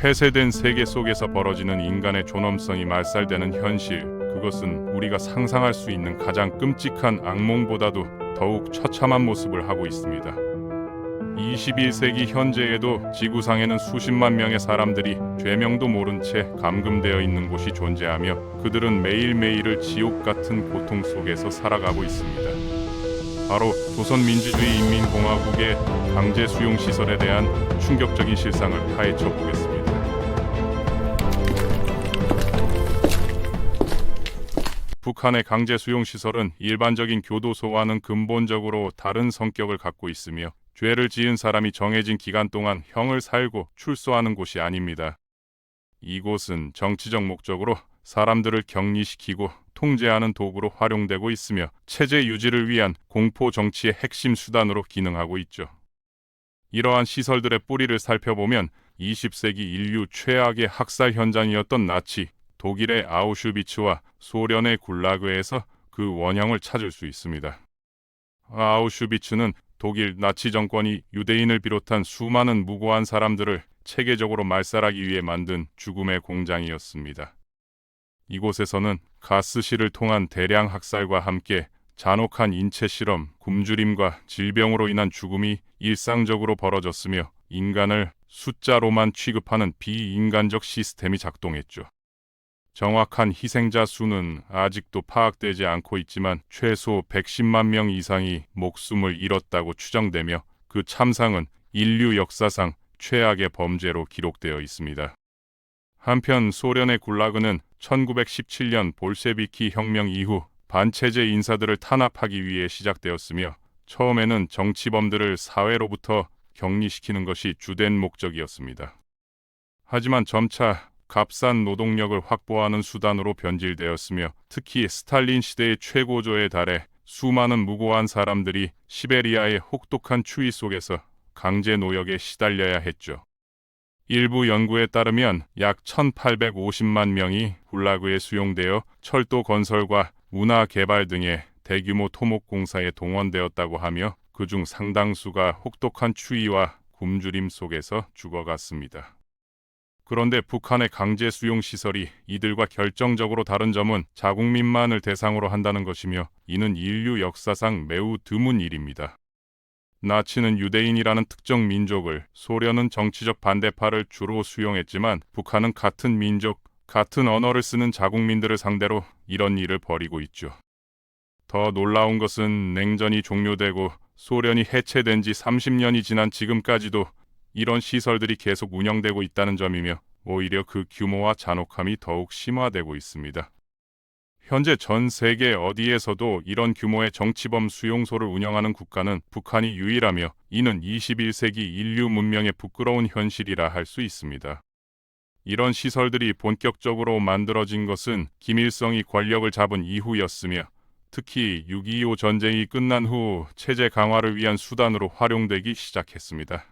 폐쇄된 세계 속에서 벌어지는 인간의 존엄성이 말살되는 현실, 그것은 우리가 상상할 수 있는 가장 끔찍한 악몽보다도 더욱 처참한 모습을 하고 있습니다. 21세기 현재에도 지구상에는 수십만 명의 사람들이 죄명도 모른 채 감금되어 있는 곳이 존재하며 그들은 매일매일을 지옥 같은 고통 속에서 살아가고 있습니다. 바로 조선민주주의인민공화국의 강제 수용 시설에 대한 충격적인 실상을 파헤쳐 보겠습니다. 북한의 강제 수용 시설은 일반적인 교도소와는 근본적으로 다른 성격을 갖고 있으며 죄를 지은 사람이 정해진 기간 동안 형을 살고 출소하는 곳이 아닙니다. 이곳은 정치적 목적으로 사람들을 격리시키고 통제하는 도구로 활용되고 있으며 체제 유지를 위한 공포 정치의 핵심 수단으로 기능하고 있죠. 이러한 시설들의 뿌리를 살펴보면 20세기 인류 최악의 학살 현장이었던 나치, 독일의 아우슈비츠와 소련의 굴라그에서 그 원형을 찾을 수 있습니다. 아우슈비츠는 독일 나치 정권이 유대인을 비롯한 수많은 무고한 사람들을 체계적으로 말살하기 위해 만든 죽음의 공장이었습니다. 이곳에서는 가스실을 통한 대량 학살과 함께 잔혹한 인체 실험, 굶주림과 질병으로 인한 죽음이 일상적으로 벌어졌으며 인간을 숫자로만 취급하는 비인간적 시스템이 작동했죠. 정확한 희생자 수는 아직도 파악되지 않고 있지만 최소 110만 명 이상이 목숨을 잃었다고 추정되며 그 참상은 인류 역사상 최악의 범죄로 기록되어 있습니다. 한편 소련의 굴라그는 1917년 볼셰비키 혁명 이후 반체제 인사들을 탄압하기 위해 시작되었으며 처음에는 정치범들을 사회로부터 격리시키는 것이 주된 목적이었습니다. 하지만 점차 값싼 노동력을 확보하는 수단으로 변질되었으며 특히 스탈린 시대의 최고조에 달해 수많은 무고한 사람들이 시베리아의 혹독한 추위 속에서 강제 노역에 시달려야 했죠. 일부 연구에 따르면 약 1850만 명이 굴라그에 수용되어 철도 건설과 문화 개발 등의 대규모 토목 공사에 동원되었다고 하며 그중 상당수가 혹독한 추위와 굶주림 속에서 죽어갔습니다. 그런데 북한의 강제 수용 시설이 이들과 결정적으로 다른 점은 자국민만을 대상으로 한다는 것이며 이는 인류 역사상 매우 드문 일입니다. 나치는 유대인이라는 특정 민족을, 소련은 정치적 반대파를 주로 수용했지만 북한은 같은 민족, 같은 언어를 쓰는 자국민들을 상대로 이런 일을 벌이고 있죠. 더 놀라운 것은 냉전이 종료되고 소련이 해체된 지 30년이 지난 지금까지도 이런 시설들이 계속 운영되고 있다는 점이며 오히려 그 규모와 잔혹함이 더욱 심화되고 있습니다. 현재 전 세계 어디에서도 이런 규모의 정치범 수용소를 운영하는 국가는 북한이 유일하며 이는 21세기 인류 문명의 부끄러운 현실이라 할 수 있습니다. 이런 시설들이 본격적으로 만들어진 것은 김일성이 권력을 잡은 이후였으며 특히 6.25 전쟁이 끝난 후 체제 강화를 위한 수단으로 활용되기 시작했습니다.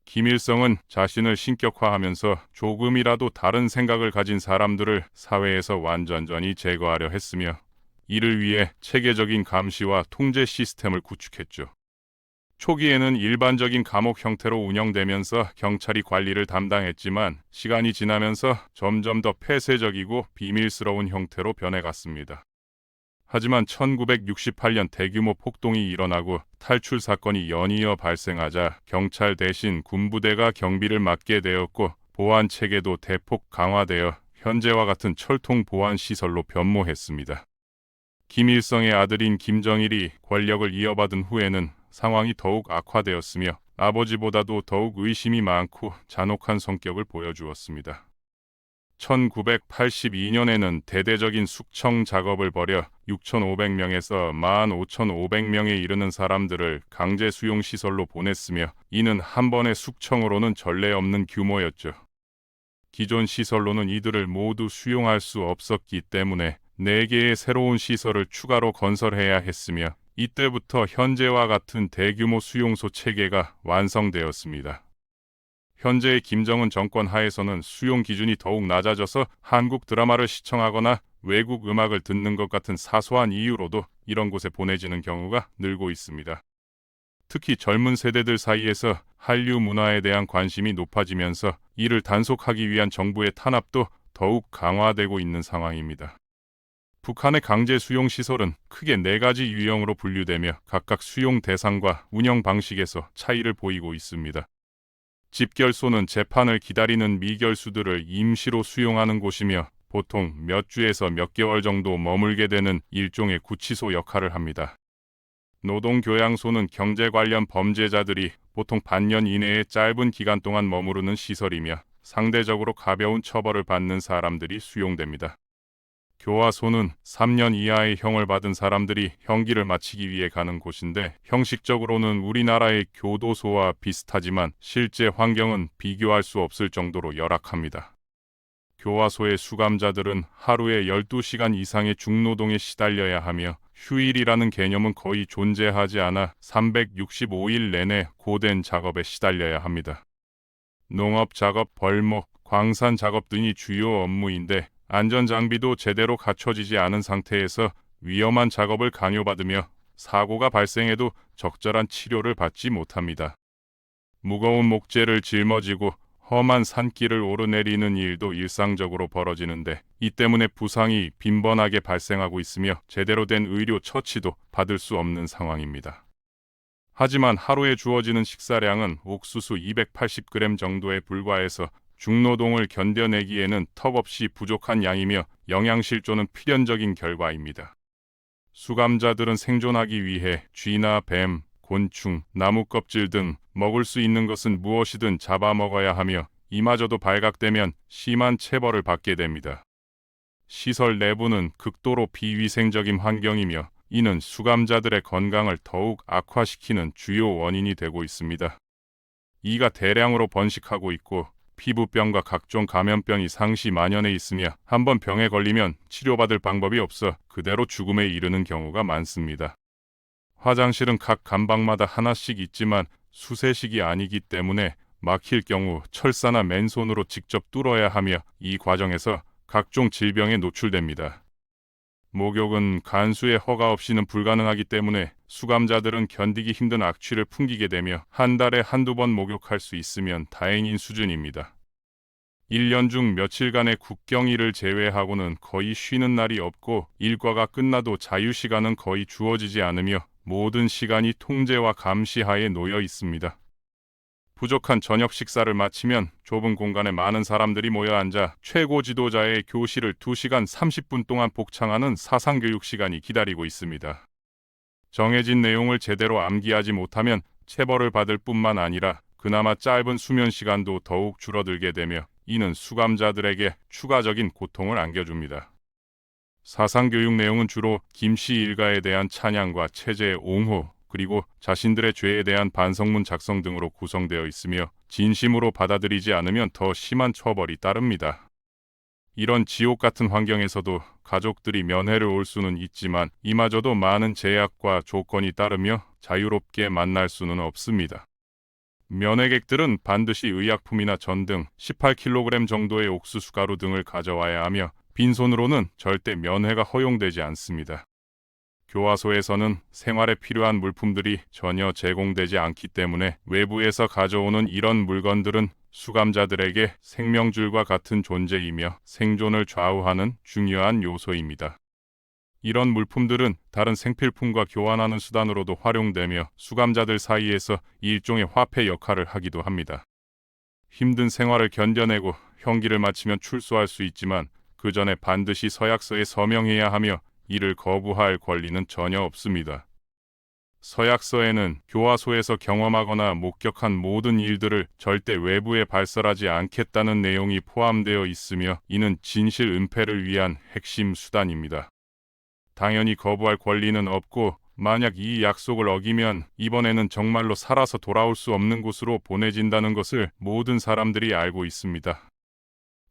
김일성은 자신을 신격화하면서 조금이라도 다른 생각을 가진 사람들을 사회에서 완전히 제거하려 했으며 이를 위해 체계적인 감시와 통제 시스템을 구축했죠. 초기에는 일반적인 감옥 형태로 운영되면서 경찰이 관리를 담당했지만 시간이 지나면서 점점 더 폐쇄적이고 비밀스러운 형태로 변해갔습니다. 하지만 1968년 대규모 폭동이 일어나고 탈출 사건이 연이어 발생하자 경찰 대신 군부대가 경비를 맡게 되었고 보안 체계도 대폭 강화되어 현재와 같은 철통 보안 시설로 변모했습니다. 김일성의 아들인 김정일이 권력을 이어받은 후에는 상황이 더욱 악화되었으며 아버지보다도 더욱 의심이 많고 잔혹한 성격을 보여주었습니다. 1982년에는 대대적인 숙청 작업을 벌여 6,500명에서 15,500명에 이르는 사람들을 강제 수용 시설로 보냈으며 이는 한 번의 숙청으로는 전례 없는 규모였죠. 기존 시설로는 이들을 모두 수용할 수 없었기 때문에 4개의 새로운 시설을 추가로 건설해야 했으며 이때부터 현재와 같은 대규모 수용소 체계가 완성되었습니다. 현재의 김정은 정권 하에서는 수용 기준이 더욱 낮아져서 한국 드라마를 시청하거나 외국 음악을 듣는 것 같은 사소한 이유로도 이런 곳에 보내지는 경우가 늘고 있습니다. 특히 젊은 세대들 사이에서 한류 문화에 대한 관심이 높아지면서 이를 단속하기 위한 정부의 탄압도 더욱 강화되고 있는 상황입니다. 북한의 강제 수용 시설은 크게 4가지 유형으로 분류되며 각각 수용 대상과 운영 방식에서 차이를 보이고 있습니다. 집결소는 재판을 기다리는 미결수들을 임시로 수용하는 곳이며 보통 몇 주에서 몇 개월 정도 머물게 되는 일종의 구치소 역할을 합니다. 노동교양소는 경제 관련 범죄자들이 보통 반년 이내의 짧은 기간 동안 머무르는 시설이며 상대적으로 가벼운 처벌을 받는 사람들이 수용됩니다. 교화소는 3년 이하의 형을 받은 사람들이 형기를 마치기 위해 가는 곳인데 형식적으로는 우리나라의 교도소와 비슷하지만 실제 환경은 비교할 수 없을 정도로 열악합니다. 교화소의 수감자들은 하루에 12시간 이상의 중노동에 시달려야 하며 휴일이라는 개념은 거의 존재하지 않아 365일 내내 고된 작업에 시달려야 합니다. 농업 작업, 벌목, 광산 작업 등이 주요 업무인데 안전장비도 제대로 갖춰지지 않은 상태에서 위험한 작업을 강요받으며 사고가 발생해도 적절한 치료를 받지 못합니다. 무거운 목재를 짊어지고 험한 산길을 오르내리는 일도 일상적으로 벌어지는데 이 때문에 부상이 빈번하게 발생하고 있으며 제대로 된 의료 처치도 받을 수 없는 상황입니다. 하지만 하루에 주어지는 식사량은 옥수수 280g 정도에 불과해서 중노동을 견뎌내기에는 턱없이 부족한 양이며 영양실조는 필연적인 결과입니다. 수감자들은 생존하기 위해 쥐나 뱀, 곤충, 나무 껍질 등 먹을 수 있는 것은 무엇이든 잡아먹어야 하며 이마저도 발각되면 심한 체벌을 받게 됩니다. 시설 내부는 극도로 비위생적인 환경이며 이는 수감자들의 건강을 더욱 악화시키는 주요 원인이 되고 있습니다. 이가 대량으로 번식하고 있고 피부병과 각종 감염병이 상시 만연해 있으며 한번 병에 걸리면 치료받을 방법이 없어 그대로 죽음에 이르는 경우가 많습니다. 화장실은 각 감방마다 하나씩 있지만 수세식이 아니기 때문에 막힐 경우 철사나 맨손으로 직접 뚫어야 하며 이 과정에서 각종 질병에 노출됩니다. 목욕은 간수의 허가 없이는 불가능하기 때문에 수감자들은 견디기 힘든 악취를 풍기게 되며 한 달에 한두 번 목욕할 수 있으면 다행인 수준입니다. 1년 중 며칠간의 국경일을 제외하고는 거의 쉬는 날이 없고 일과가 끝나도 자유시간은 거의 주어지지 않으며 모든 시간이 통제와 감시하에 놓여 있습니다. 부족한 저녁 식사를 마치면 좁은 공간에 많은 사람들이 모여 앉아 최고 지도자의 교실을 2시간 30분 동안 복창하는 사상교육 시간이 기다리고 있습니다. 정해진 내용을 제대로 암기하지 못하면 체벌을 받을 뿐만 아니라 그나마 짧은 수면 시간도 더욱 줄어들게 되며 이는 수감자들에게 추가적인 고통을 안겨줍니다. 사상교육 내용은 주로 김씨 일가에 대한 찬양과 체제의 옹호, 그리고 자신들의 죄에 대한 반성문 작성 등으로 구성되어 있으며 진심으로 받아들이지 않으면 더 심한 처벌이 따릅니다. 이런 지옥 같은 환경에서도 가족들이 면회를 올 수는 있지만 이마저도 많은 제약과 조건이 따르며 자유롭게 만날 수는 없습니다. 면회객들은 반드시 의약품이나 전 등 18kg 정도의 옥수수 가루 등을 가져와야 하며 빈손으로는 절대 면회가 허용되지 않습니다. 교화소에서는 생활에 필요한 물품들이 전혀 제공되지 않기 때문에 외부에서 가져오는 이런 물건들은 수감자들에게 생명줄과 같은 존재이며 생존을 좌우하는 중요한 요소입니다. 이런 물품들은 다른 생필품과 교환하는 수단으로도 활용되며 수감자들 사이에서 일종의 화폐 역할을 하기도 합니다. 힘든 생활을 견뎌내고 형기를 마치면 출소할 수 있지만 그 전에 반드시 서약서에 서명해야 하며 이를 거부할 권리는 전혀 없습니다. 서약서에는 교화소에서 경험하거나 목격한 모든 일들을 절대 외부에 발설하지 않겠다는 내용이 포함되어 있으며 이는 진실 은폐를 위한 핵심 수단입니다. 당연히 거부할 권리는 없고 만약 이 약속을 어기면 이번에는 정말로 살아서 돌아올 수 없는 곳으로 보내진다는 것을 모든 사람들이 알고 있습니다.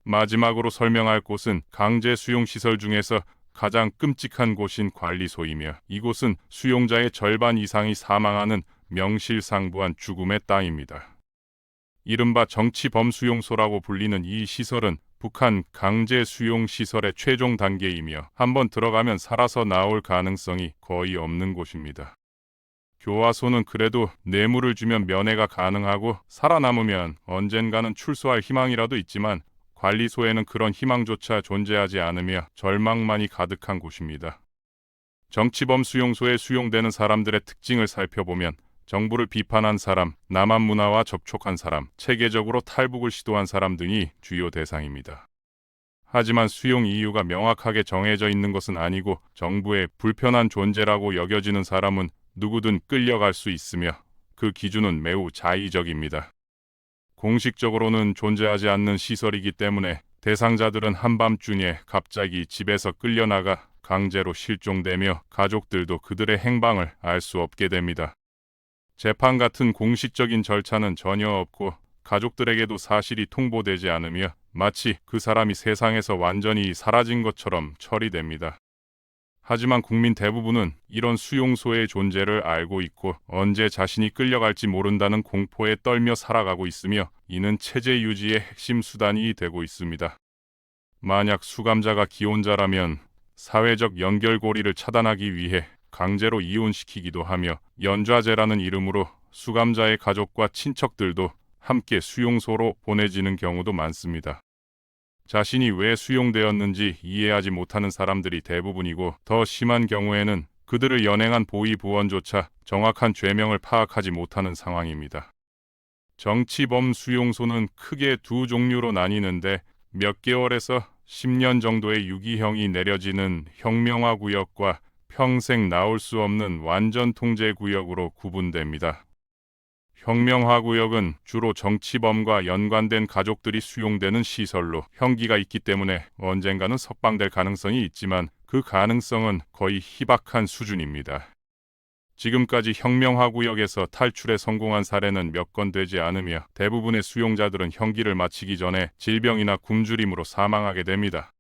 마지막으로 설명할 곳은 강제 수용시설 중에서 가장 끔찍한 곳인 관리소이며 이곳은 수용자의 절반 이상이 사망하는 명실상부한 죽음의 땅입니다. 이른바 정치범수용소라고 불리는 이 시설은 북한 강제 수용 시설의 최종 단계이며 한번 들어가면 살아서 나올 가능성이 거의 없는 곳입니다. 교화소는 그래도 뇌물을 주면 면회가 가능하고 살아남으면 언젠가는 출소할 희망이라도 있지만 관리소에는 그런 희망조차 존재하지 않으며 절망만이 가득한 곳입니다. 정치범 수용소에 수용되는 사람들의 특징을 살펴보면 정부를 비판한 사람, 남한 문화와 접촉한 사람, 체계적으로 탈북을 시도한 사람 등이 주요 대상입니다. 하지만 수용 이유가 명확하게 정해져 있는 것은 아니고 정부의 불편한 존재라고 여겨지는 사람은 누구든 끌려갈 수 있으며 그 기준은 매우 자의적입니다. 공식적으로는 존재하지 않는 시설이기 때문에 대상자들은 한밤중에 갑자기 집에서 끌려나가 강제로 실종되며 가족들도 그들의 행방을 알 수 없게 됩니다. 재판 같은 공식적인 절차는 전혀 없고 가족들에게도 사실이 통보되지 않으며 마치 그 사람이 세상에서 완전히 사라진 것처럼 처리됩니다. 하지만 국민 대부분은 이런 수용소의 존재를 알고 있고 언제 자신이 끌려갈지 모른다는 공포에 떨며 살아가고 있으며 이는 체제 유지의 핵심 수단이 되고 있습니다. 만약 수감자가 기혼자라면 사회적 연결고리를 차단하기 위해 강제로 이혼시키기도 하며 연좌제라는 이름으로 수감자의 가족과 친척들도 함께 수용소로 보내지는 경우도 많습니다. 자신이 왜 수용되었는지 이해하지 못하는 사람들이 대부분이고 더 심한 경우에는 그들을 연행한 보위부원조차 정확한 죄명을 파악하지 못하는 상황입니다. 정치범 수용소는 크게 두 종류로 나뉘는데 몇 개월에서 10년 정도의 유기형이 내려지는 혁명화 구역과 평생 나올 수 없는 완전 통제 구역으로 구분됩니다. 혁명화 구역은 주로 정치범과 연관된 가족들이 수용되는 시설로 형기가 있기 때문에 언젠가는 석방될 가능성이 있지만 그 가능성은 거의 희박한 수준입니다. 지금까지 혁명화 구역에서 탈출에 성공한 사례는 몇 건 되지 않으며 대부분의 수용자들은 형기를 마치기 전에 질병이나 굶주림으로 사망하게 됩니다.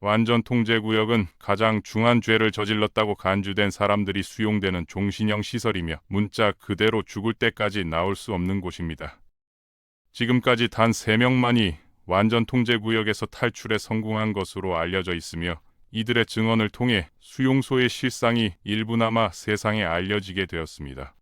완전 통제구역은 가장 중한 죄를 저질렀다고 간주된 사람들이 수용되는 종신형 시설이며 문자 그대로 죽을 때까지 나올 수 없는 곳입니다. 지금까지 단 3명만이 완전 통제구역에서 탈출에 성공한 것으로 알려져 있으며 이들의 증언을 통해 수용소의 실상이 일부나마 세상에 알려지게 되었습니다.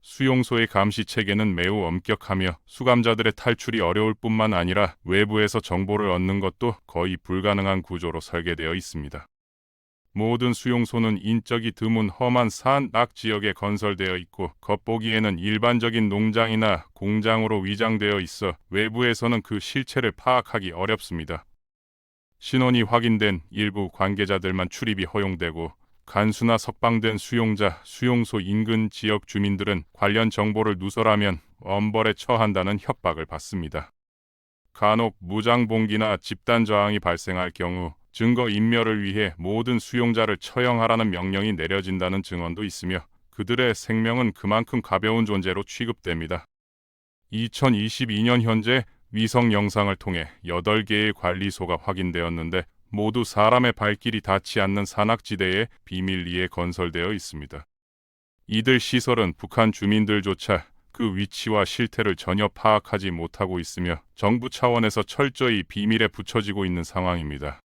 수용소의 감시 체계는 매우 엄격하며 수감자들의 탈출이 어려울 뿐만 아니라 외부에서 정보를 얻는 것도 거의 불가능한 구조로 설계되어 있습니다. 모든 수용소는 인적이 드문 험한 산악 지역에 건설되어 있고 겉보기에는 일반적인 농장이나 공장으로 위장되어 있어 외부에서는 그 실체를 파악하기 어렵습니다. 신원이 확인된 일부 관계자들만 출입이 허용되고 간수나 석방된 수용자, 수용소 인근 지역 주민들은 관련 정보를 누설하면 엄벌에 처한다는 협박을 받습니다. 간혹 무장봉기나 집단 저항이 발생할 경우 증거 인멸을 위해 모든 수용자를 처형하라는 명령이 내려진다는 증언도 있으며 그들의 생명은 그만큼 가벼운 존재로 취급됩니다. 2022년 현재 위성 영상을 통해 8개의 관리소가 확인되었는데 모두 사람의 발길이 닿지 않는 산악지대에 비밀리에 건설되어 있습니다. 이들 시설은 북한 주민들조차 그 위치와 실태를 전혀 파악하지 못하고 있으며 정부 차원에서 철저히 비밀에 붙여지고 있는 상황입니다.